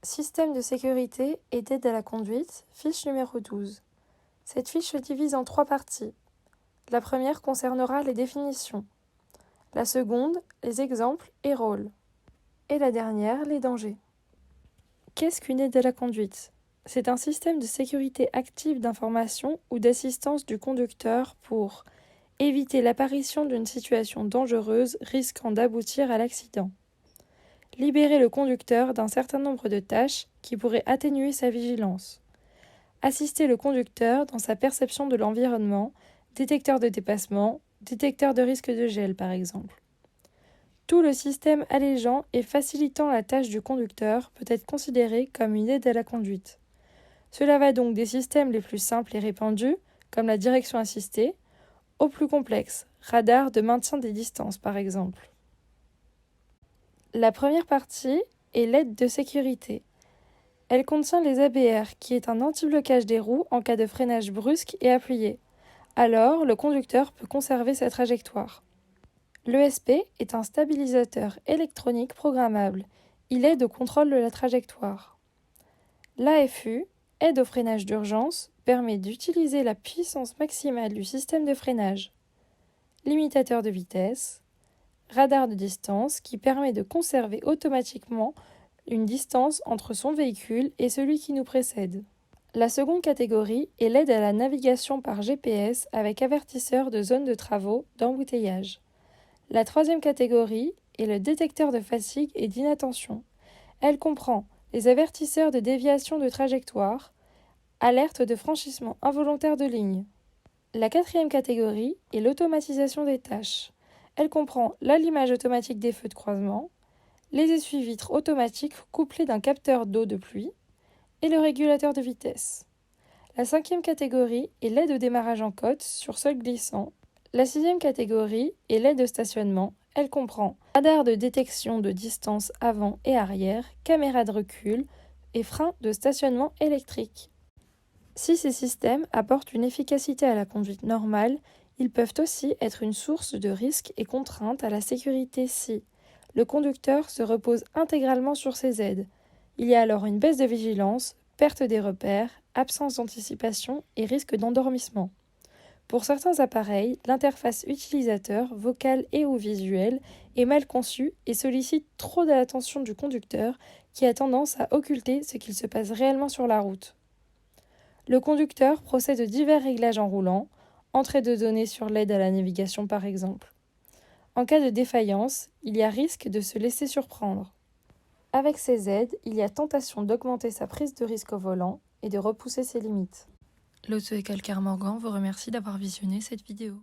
Système de sécurité et d'aide à la conduite, fiche numéro 12. Cette fiche se divise en 3 parties. La première concernera les définitions. La seconde, les exemples et rôles. Et la dernière, les dangers. Qu'est-ce qu'une aide à la conduite ? C'est un système de sécurité active d'information ou d'assistance du conducteur pour éviter l'apparition d'une situation dangereuse risquant d'aboutir à l'accident. Libérer le conducteur d'un certain nombre de tâches qui pourraient atténuer sa vigilance. Assister le conducteur dans sa perception de l'environnement, détecteur de dépassement, détecteur de risque de gel par exemple. Tout le système allégeant et facilitant la tâche du conducteur peut être considéré comme une aide à la conduite. Cela va donc des systèmes les plus simples et répandus, comme la direction assistée, aux plus complexes, radars de maintien des distances par exemple. La première partie est l'aide de sécurité. Elle contient les ABR, qui est un anti-blocage des roues en cas de freinage brusque et appuyé. Alors, le conducteur peut conserver sa trajectoire. L'ESP est un stabilisateur électronique programmable. Il aide au contrôle de la trajectoire. L'AFU, aide au freinage d'urgence, permet d'utiliser la puissance maximale du système de freinage. Limitateur de vitesse. Radar de distance qui permet de conserver automatiquement une distance entre son véhicule et celui qui nous précède. La seconde catégorie est l'aide à la navigation par GPS avec avertisseur de zone de travaux, d'embouteillage. La troisième catégorie est le détecteur de fatigue et d'inattention. Elle comprend les avertisseurs de déviation de trajectoire, alerte de franchissement involontaire de ligne. La quatrième catégorie est l'automatisation des tâches. Elle comprend l'allumage automatique des feux de croisement, les essuie-vitres automatiques couplés d'un capteur d'eau de pluie et le régulateur de vitesse. La cinquième catégorie est l'aide au démarrage en côte sur sol glissant. La sixième catégorie est l'aide au stationnement. Elle comprend radar de détection de distance avant et arrière, caméra de recul et frein de stationnement électrique. Si ces systèmes apportent une efficacité à la conduite normale, ils peuvent aussi être une source de risques et contraintes à la sécurité si le conducteur se repose intégralement sur ses aides. Il y a alors une baisse de vigilance, perte des repères, absence d'anticipation et risque d'endormissement. Pour certains appareils, l'interface utilisateur, vocale et ou visuelle, est mal conçue et sollicite trop de l'attention du conducteur qui a tendance à occulter ce qu'il se passe réellement sur la route. Le conducteur procède de divers réglages en roulant, entrée de données sur l'aide à la navigation par exemple. En cas de défaillance, il y a risque de se laisser surprendre. Avec ces aides, il y a tentation d'augmenter sa prise de risque au volant et de repousser ses limites. L'Auto-École Kermorgan vous remercie d'avoir visionné cette vidéo.